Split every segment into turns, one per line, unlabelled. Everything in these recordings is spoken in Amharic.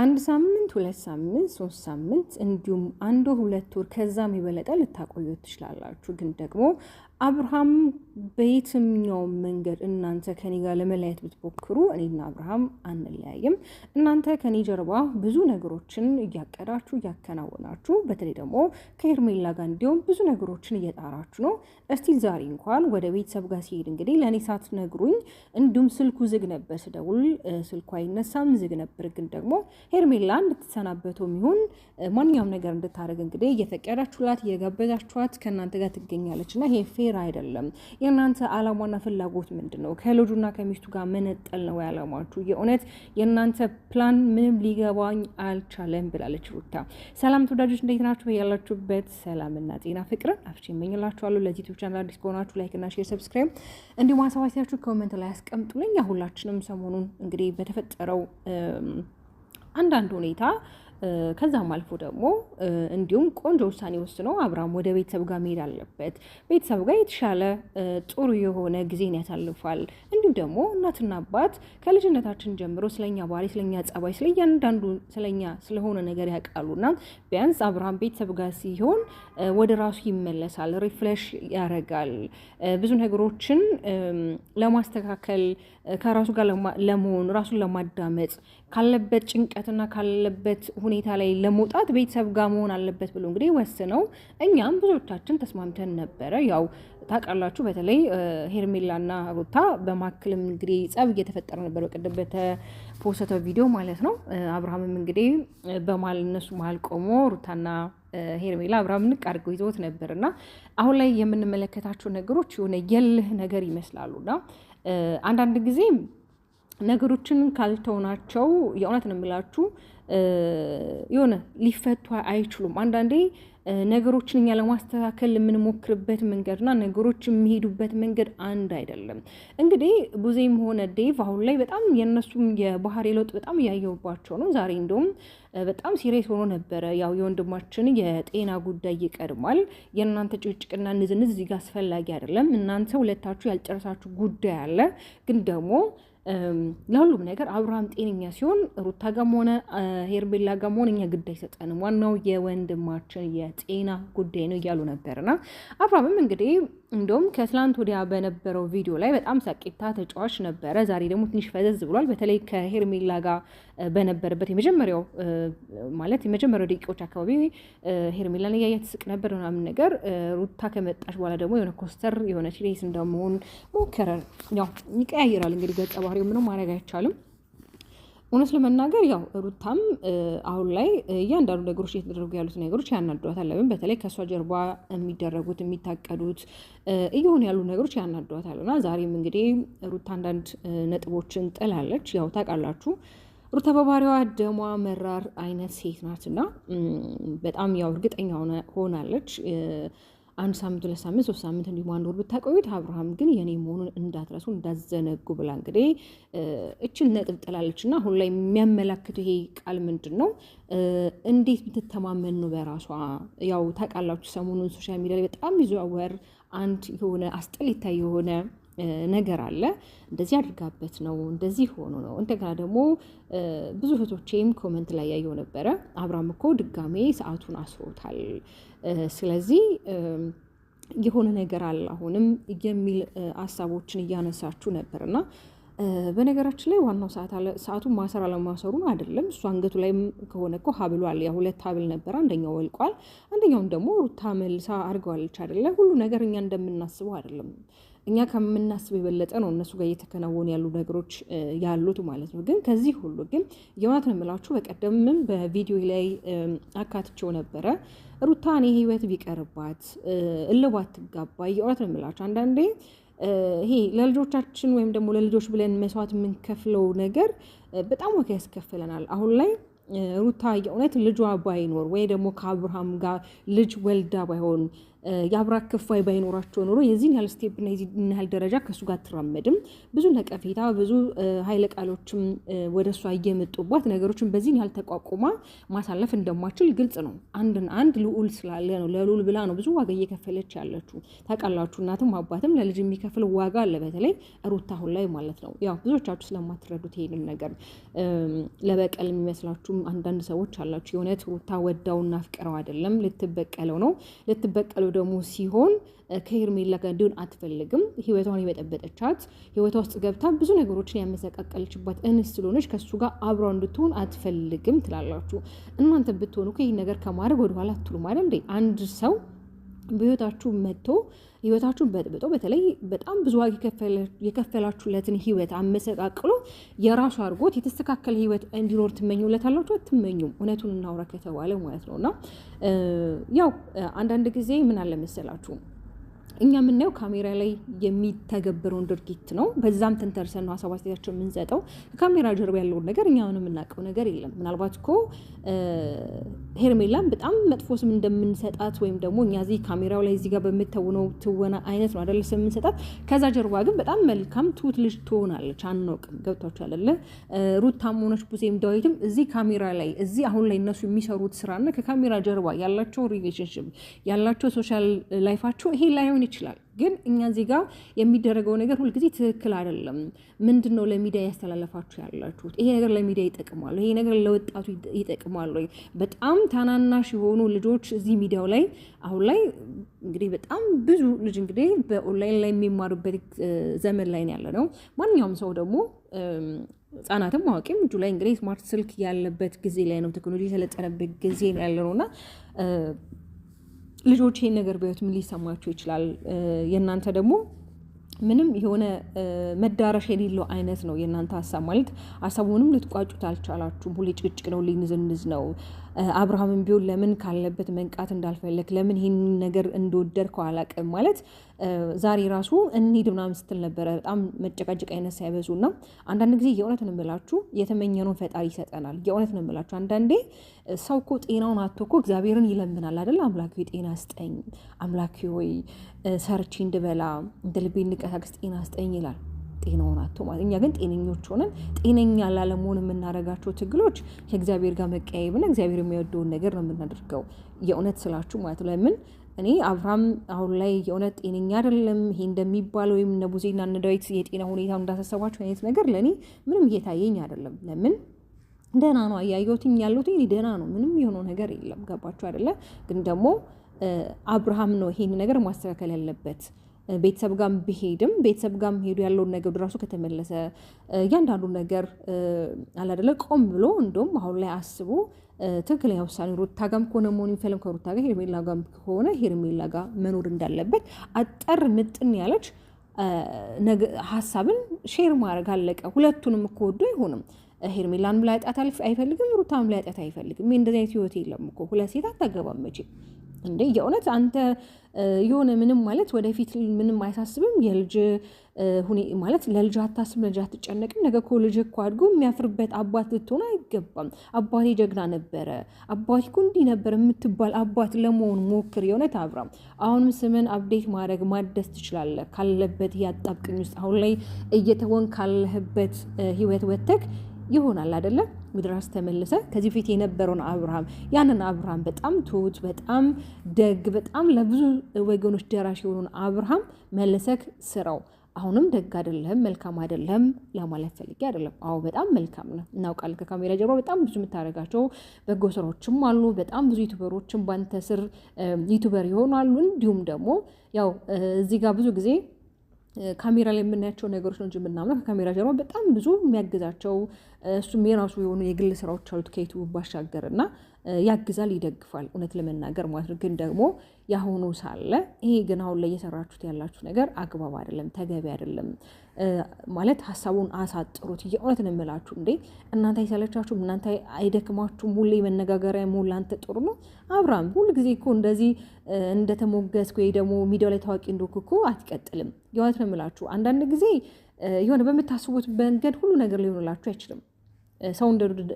አንድ ሳምንት፣ 2 ሳምንት፣ 3 ሳምንት እንዲሁም 1-2 ወር ከዛም የበለጠ ልታቆዩት ትችላላችሁ። ግን ደግሞ አብርሃም በየትኛው መንገድ እናንተ ከኔ ጋር ለመለያየት ብትሞክሩ እኔና አብርሃም አንለያይም። እናንተ ከኔ ጀርባ ብዙ ነገሮችን እያቀዳችሁ እያከናወናችሁ፣ በተለይ ደግሞ ከሄርሜላ ጋር እንዲሁም ብዙ ነገሮችን እየጣራችሁ ነው። እስቲ ዛሬ እንኳን ወደ ቤተሰብ ጋር ሲሄድ እንግዲህ ለእኔ ሳትነግሩኝ እንዲሁም ስልኩ ዝግ ነበር፣ ስደውል ስልኩ አይነሳም፣ ዝግ ነበር። ግን ደግሞ ሄርሜላ እንድትሰናበተው የሚሆን ማንኛውም ነገር እንድታደርግ እንግዲህ እየፈቀዳችሁላት እየጋበዛችኋት ከእናንተ ጋር ትገኛለች እና ይሄ ፌር አይደለም። የእናንተ አላማና ፍላጎት ምንድን ነው? ከልጁና ከሚስቱ ጋር መነጠል ነው ያላማችሁ? የእውነት የእናንተ ፕላን ምንም ሊገባኝ አልቻለም ብላለች ሩታ። ሰላም ተወዳጆች፣ እንዴት ናችሁ? ያላችሁበት ሰላምና ጤና ፍቅርን አፍቼ እመኝላችኋለሁ። ለዚህ ዩቲዩብ ቻናል አዲስ ከሆናችሁ ላይክ እና ሼር፣ ሰብስክራይብ እንዲሁም ሀሳባችሁ ኮሜንት ላይ አስቀምጡልኝ። ሁላችንም ሰሞኑን እንግዲህ በተፈጠረው አንዳንድ ሁኔታ ከዛም አልፎ ደግሞ እንዲሁም ቆንጆ ውሳኔ ወስኖ አብርሃም ወደ ቤተሰብ ጋር መሄድ አለበት። ቤተሰብ ጋር የተሻለ ጥሩ የሆነ ጊዜን ያሳልፋል። እንዲሁም ደግሞ እናትና አባት ከልጅነታችን ጀምሮ ስለኛ ባህሪ፣ ስለኛ ጸባይ፣ ስለእያንዳንዱ ስለኛ ስለሆነ ነገር ያውቃሉና ቢያንስ አብርሃም ቤተሰብ ጋር ሲሆን ወደ ራሱ ይመለሳል፣ ሪፍሬሽ ያደርጋል። ብዙ ነገሮችን ለማስተካከል ከራሱ ጋር ለመሆን ራሱን ለማዳመጥ ካለበት ጭንቀትና ካለበት ሁኔታ ላይ ለመውጣት ቤተሰብ ጋር መሆን አለበት ብሎ እንግዲህ ወስነው እኛም ብዙዎቻችን ተስማምተን ነበረ። ያው ታውቃላችሁ፣ በተለይ ሄርሜላና ሩታ በማክልም እንግዲህ ጸብ እየተፈጠረ ነበር፣ በቅድም በተፖስተው ቪዲዮ ማለት ነው። አብርሃምም እንግዲህ በማል እነሱ መሀል ቆሞ ሩታና ሄርሜላ አብርሃም ንቅ አድርገው ይዘውት ነበርና አሁን ላይ የምንመለከታቸው ነገሮች የሆነ የልህ ነገር ይመስላሉና አንዳንድ ጊዜ ነገሮችን ካልተውናቸው የእውነት ነው የምላችሁ የሆነ ሊፈቱ አይችሉም። አንዳንዴ ነገሮችን እኛ ለማስተካከል የምንሞክርበት መንገድና ነገሮች የሚሄዱበት መንገድ አንድ አይደለም። እንግዲህ ቡዜም ሆነ ዴቭ አሁን ላይ በጣም የእነሱም የባህሪ ለውጥ በጣም እያየሁባቸው ነው። ዛሬ እንደውም በጣም ሲሪየስ ሆኖ ነበረ። ያው የወንድማችን የጤና ጉዳይ ይቀድማል። የእናንተ ጭቅጭቅና ንዝንዝ እዚህ ጋር አስፈላጊ አይደለም። እናንተ ሁለታችሁ ያልጨረሳችሁ ጉዳይ አለ። ግን ደግሞ ለሁሉም ነገር አብርሃም ጤነኛ ሲሆን ሩታ ጋም ሆነ ሄርሜላ ጋም ሆነ እኛ ግድ አይሰጠንም፣ ዋናው የወንድማችን የጤና ጉዳይ ነው እያሉ ነበርና አብርሃምም እንግዲህ እንደውም ከትላንት ወዲያ በነበረው ቪዲዮ ላይ በጣም ሳቂታ ተጫዋች ነበረ። ዛሬ ደግሞ ትንሽ ፈዘዝ ብሏል። በተለይ ከሄርሜላ ጋር በነበረበት የመጀመሪያው ደቂቃዎች አካባቢ ሄርሜላን እያየ ትስቅ ነበር ምናምን ነገር። ሩታ ከመጣች በኋላ ደግሞ የሆነ ኮስተር የሆነ ሲሪየስ እንደመሆን ሞከረ። ያው ይቀያይራል እንግዲህ ገጸ ባህሪው፣ ምንም ማድረግ አይቻልም። እውነት ለመናገር ያው ሩታም አሁን ላይ እያንዳንዱ ነገሮች እየተደረጉ ያሉት ነገሮች ያናዷታል። ለምን በተለይ ከእሷ ጀርባ የሚደረጉት የሚታቀዱት እየሆኑ ያሉ ነገሮች ያናዷታል። እና ዛሬም እንግዲህ ሩታ አንዳንድ ነጥቦችን ጥላለች። ያው ታውቃላችሁ ሩታ በባህሪዋ ደሟ መራር አይነት ሴት ናትና በጣም ያው እርግጠኛ ሆናለች። 1 ሳምንት፣ 2 ሳምንት፣ 3 ሳምንት እንዲሁም 1 ወር ብታቆዩት አብርሃም ግን የኔ መሆኑን እንዳትረሱ እንዳዘነጉ ብላ እንግዲህ እችን ነጥብ ጥላለች። እና አሁን ላይ የሚያመላክቱ ይሄ ቃል ምንድን ነው? እንዴት ብትተማመን ነው በራሷ? ያው ታውቃላችሁ ሰሞኑን ሶሻል ሚዲያ ላይ በጣም ይዘዋወር አንድ የሆነ አስጠሊታ የሆነ ነገር አለ። እንደዚህ አድርጋበት ነው እንደዚህ ሆኖ ነው። እንደገና ደግሞ ብዙ እህቶቼም ኮመንት ላይ ያየው ነበረ አብርሃም እኮ ድጋሜ ሰዓቱን አስሮታል፣ ስለዚህ የሆነ ነገር አለ አሁንም የሚል ሀሳቦችን እያነሳችሁ ነበርና በነገራችን ላይ ዋናው ሰዓቱን ማሰር አለማሰሩን አይደለም። እሱ አንገቱ ላይ ከሆነ እኮ ሀብሉ አለ። ያው 2 ሀብል ነበር፣ አንደኛው ወልቋል፣ አንደኛውን ደግሞ ሩታ መልሳ አድርገዋለች አይደለ? ሁሉ ነገር እኛ እንደምናስበው አይደለም። እኛ ከምናስበው የበለጠ ነው እነሱ ጋር እየተከናወኑ ያሉ ነገሮች ያሉት ማለት ነው። ግን ከዚህ ሁሉ ግን የእውነት ነው የምላችሁ፣ በቀደምም በቪዲዮ ላይ አካትቼው ነበረ ሩታ እኔ ህይወት ቢቀርባት እልባት ትጋባ። የእውነት ነው የምላችሁ አንዳንዴ ይሄ ለልጆቻችን ወይም ደግሞ ለልጆች ብለን መስዋዕት የምንከፍለው ነገር በጣም ዋጋ ያስከፍለናል። አሁን ላይ ሩታ የእውነት ልጇ ባይኖር ወይ ደግሞ ከአብርሃም ጋር ልጅ ወልዳ ባይሆን የአብራክ ክፋይ ባይኖራቸው ኖሮ የዚህን ያህል ስቴፕ እና የዚህን ያህል ደረጃ ከእሱ ጋር አትራመድም። ብዙ ነቀፌታ፣ ብዙ ኃይለ ቃሎችም ወደ እሷ እየመጡባት ነገሮችን በዚህን ያህል ተቋቁማ ማሳለፍ እንደማችል ግልጽ ነው። አንድ ልዑል ስላለ ነው። ለልዑል ብላ ነው ብዙ ዋጋ እየከፈለች ያለችው። ታውቃላችሁ፣ እናትም አባትም ለልጅ የሚከፍል ዋጋ አለ። በተለይ ሩታ አሁን ላይ ማለት ነው። ያው ብዙዎቻችሁ ስለማትረዱት ይሄንን ነገር ለበቀል የሚመስላችሁም አንዳንድ ሰዎች አላችሁ። የእውነት ሩታ ወዳውና ፍቅረው አይደለም፣ ልትበቀለው ነው። ልትበቀለው ደግሞ ሲሆን ከሄርሜላ ጋር እንዲሆን አትፈልግም። ህይወቷን የበጠበጠቻት ህይወቷ ውስጥ ገብታ ብዙ ነገሮችን ያመሰቃቀለችባት እንስት ስለሆነች ከሱ ጋር አብረው እንድትሆን አትፈልግም ትላላችሁ። እናንተ ብትሆኑ ይህን ነገር ከማድረግ ወደኋላ አትሉም አይደል እንዴ? አንድ ሰው በህይወታችሁ መጥቶ ህይወታችሁን በጥብጦ በተለይ በጣም ብዙ ዋጋ የከፈላችሁለትን ህይወት አመሰቃቅሎ የራሱ አድርጎት የተስተካከለ ህይወት እንዲኖር ትመኙለታላችሁ? አትመኙም። እውነቱን እናውራ ከተባለ ማለት ነውና ያው አንዳንድ ጊዜ ምን አለ መሰላችሁ እኛ የምናየው ካሜራ ላይ የሚተገበረውን ድርጊት ነው። በዛም ተንተርሰን ነው ሀሳባችን የምንሰጠው። ከካሜራ ጀርባ ያለውን ነገር እኛ ምንም የምናውቀው ነገር የለም። ምናልባት እኮ ሄርሜላን በጣም መጥፎ ስም እንደምንሰጣት ወይም ደግሞ እኛ እዚህ ካሜራው ላይ እዚህ ጋር በምትተውነው ትወና አይነት ነው አይደል ስም የምንሰጣት። ከዛ ጀርባ ግን በጣም መልካም ትሁት ልጅ ትሆናለች። አናውቅም። ገብቷችሁ አይደለ? ሩታም ሆነች ቡዜም ዳዊትም እዚህ ካሜራ ላይ እዚህ አሁን ላይ እነሱ የሚሰሩት ስራና ከካሜራ ጀርባ ያላቸው ሪሌሽንሽፕ ያላቸው ሶሻል ላይፋቸው ይሄ ላይሆን ይችላል። ግን እኛ እዚህ ጋር የሚደረገው ነገር ሁልጊዜ ትክክል አይደለም። ምንድን ነው ለሚዲያ ያስተላለፋችሁ ያላችሁት? ይሄ ነገር ለሚዲያ ይጠቅማሉ? ይሄ ነገር ለወጣቱ ይጠቅማሉ? በጣም ታናናሽ የሆኑ ልጆች እዚህ ሚዲያው ላይ አሁን ላይ እንግዲህ በጣም ብዙ ልጅ እንግዲህ በኦንላይን ላይ የሚማሩበት ዘመን ላይ ያለ ነው። ማንኛውም ሰው ደግሞ ህጻናትም አዋቂም እጁ ላይ እንግዲህ ስማርት ስልክ ያለበት ጊዜ ላይ ነው። ቴክኖሎጂ የሰለጠነበት ጊዜ ያለ ነውና ልጆች ይሄን ነገር ቢያዩት ምን ሊሰማቸው ይችላል? የእናንተ ደግሞ ምንም የሆነ መዳረሻ የሌለው አይነት ነው የእናንተ ሀሳብ ማለት ሀሳቡንም ልትቋጩት አልቻላችሁም። ሁሌ ጭቅጭቅ ነው፣ ሊንዝንዝ ነው። አብርሃምን ቢሆን ለምን ካለበት መንቃት እንዳልፈለግ ለምን ይህን ነገር እንደወደድከው አላውቅም ማለት ዛሬ ራሱ እንሂድ ምናምን ስትል ነበረ። በጣም መጨቃጨቅ አይነት ሳይበዙና አንዳንድ ጊዜ የእውነት ነው የምላችሁ የተመኘነውን ፈጣሪ ይሰጠናል። የእውነት ነው የምላችሁ አንዳንዴ ሰው እኮ ጤናውን አጥቶ እኮ እግዚአብሔርን ይለምናል አይደል? አምላክ ሆይ ጤና ስጠኝ፣ አምላክ ሆይ ሰርቼ እንድበላ እንደ ልቤ እንቀሳቀስ ጤና ስጠኝ ይላል። ጤናውን አጥቶ ማለት እኛ ግን ጤነኞች ሆነን ጤነኛ ላለመሆን የምናደርጋቸው ትግሎች ከእግዚአብሔር ጋር መቀያየምና እግዚአብሔር የሚወደውን ነገር ነው የምናደርገው። የእውነት ስላችሁ ማለት ለምን እኔ አብርሃም አሁን ላይ የእውነት ጤነኛ አይደለም ይሄ እንደሚባለው ወይም እነ ቡዜና እነ ዳዊት የጤና ሁኔታ እንዳሳሰባቸው አይነት ነገር ለእኔ ምንም እየታየኝ አይደለም። ለምን ደህና ነው አያየሁትኝ ያለሁት ደህና ነው፣ ምንም የሆነው ነገር የለም። ገባችሁ አይደለ? ግን ደግሞ አብርሃም ነው ይሄን ነገር ማስተካከል ያለበት። ቤተሰብ ጋር ቢሄድም ቤተሰብ ጋር ሄዱ ያለውን ነገር ድራሱ ከተመለሰ እያንዳንዱ ነገር አላደለ ቆም ብሎ እንደውም አሁን ላይ አስቦ ትክክለኛ ውሳኔ ሩታ ጋም ከሆነ መሆን የሚፈልም ከሩታ ጋር ሄርሜላ ጋም ከሆነ ሄርሜላ ጋር መኖር እንዳለበት አጠር ምጥን ያለች ሀሳብን ሼር ማድረግ አለቀ። ሁለቱንም እኮ ወዶ አይሆንም። ሄርሜላን ላያጣት አይፈልግም፣ ሩታም ላያጣት አይፈልግም። እንደዚህ አይነት ህይወት የለም እኮ። ሁለት ሴት አታገባም መቼም እንዴ። የእውነት አንተ የሆነ ምንም ማለት ወደፊት ምንም አይሳስብም። የልጅ ማለት ለልጅ አታስብ፣ ለልጅ አትጨነቅም። ነገ እኮ ልጅ እኮ አድጎ የሚያፍርበት አባት ልትሆን አይገባም። አባቴ ጀግና ነበረ፣ አባቴ እኮ እንዲህ ነበር የምትባል አባት ለመሆን ሞክር። የእውነት አብርሃም አሁንም ስምን አፕዴት ማድረግ ማደስ ትችላለህ። ካለበት ያጣብቅኝ ውስጥ አሁን ላይ እየተወን ካለህበት ህይወት ወተክ ይሆናል አይደለ? ምድራስ ተመልሰ ከዚህ ፊት የነበረውን አብርሃም ያንን አብርሃም በጣም ትሁት፣ በጣም ደግ፣ በጣም ለብዙ ወገኖች ደራሽ የሆኑን አብርሃም መለሰክ ስራው። አሁንም ደግ አይደለም መልካም አይደለም ለማለት ፈልጌ አይደለም። አዎ በጣም መልካም ነው እናውቃለን። ከካሜራ ጀርባ በጣም ብዙ የምታደርጋቸው በጎ ስራዎችም አሉ። በጣም ብዙ ዩቲዩበሮችም ባንተ ስር ዩቲዩበር ይሆናሉ። እንዲሁም ደግሞ ያው እዚህ ጋር ብዙ ጊዜ ካሜራ ላይ የምናያቸው ነገሮች ነው እንጂ የምናምነው ከካሜራ ጀርባ በጣም ብዙ የሚያግዛቸው እሱም የራሱ የሆኑ የግል ስራዎች አሉት ከዩቲዩብ ባሻገር እና ያግዛል፣ ይደግፋል እውነት ለመናገር ማለት ነው። ግን ደግሞ ያሁኑ ሳለ ይሄ ግን አሁን ላይ እየሰራችሁት ያላችሁ ነገር አግባብ አይደለም፣ ተገቢ አይደለም ማለት ሀሳቡን አሳጥሩት። የእውነት ነው የምላችሁ እንዴ እናንተ አይሰለቻችሁም? እናንተ አይደክማችሁም? ሁሌ መነጋገሪያ ሙሉ አንተ ጥሩ ነው አብርሃም ሁሉ ጊዜ እኮ እንደዚህ እንደተሞገስኩ ወይ ደግሞ ሚዲያው ላይ ታዋቂ እንደሆንኩ እኮ አትቀጥልም። የእውነት ነው የምላችሁ አንዳንድ ጊዜ የሆነ በምታስቡት መንገድ ሁሉ ነገር ሊሆንላችሁ አይችልም። ሰው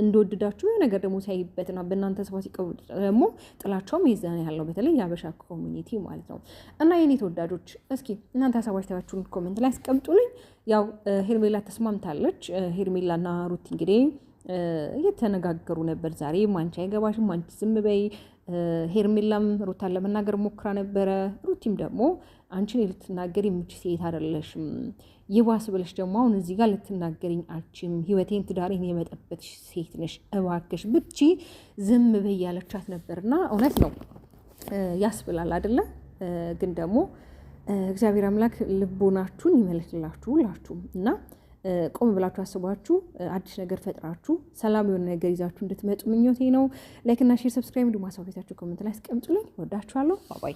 እንደወደዳችሁ ነገር ደግሞ ሲያይበትና በእናንተ ስፋ ሲቀበሉ ደግሞ ጥላቸውም ይዛን ያለው በተለይ የሀበሻ ኮሚኒቲ ማለት ነው። እና የኔ ተወዳጆች እስኪ እናንተ ሀሳባችሁን ኮሜንት ላይ አስቀምጡልኝ። ያው ሄርሜላ ተስማምታለች። ሄርሜላና ሩቲ እንግዲህ እየተነጋገሩ ነበር ዛሬ። አንቺ አይገባሽም፣ አንቺ ዝም በይ። ሄርሜላም ሩታን ለመናገር ሞክራ ነበረ። ሩቲም ደግሞ አንቺን ልትናገር የምችል ሴት አይደለሽም፣ ይባስ ብለሽ ደግሞ አሁን እዚህ ጋር ልትናገርኝ አልችም፣ ህይወቴን ትዳሬን የመጠበትሽ ሴት ነሽ፣ እባክሽ ብቻ ዝም በይ ያለቻት ነበርና እውነት ነው ያስብላል አይደለ? ግን ደግሞ እግዚአብሔር አምላክ ልቦናችሁን ይመልስላችሁ ሁላችሁም እና ቆም ብላችሁ አስባችሁ አዲስ ነገር ፈጥራችሁ ሰላም የሆነ ነገር ይዛችሁ እንድትመጡ ምኞቴ ነው። ላይክ እና ሼር፣ ሰብስክራይብ እንዲሁም ሀሳብ ቤታችሁ ኮሜንት ላይ አስቀምጡልኝ። ወዳችኋለሁ። ባባይ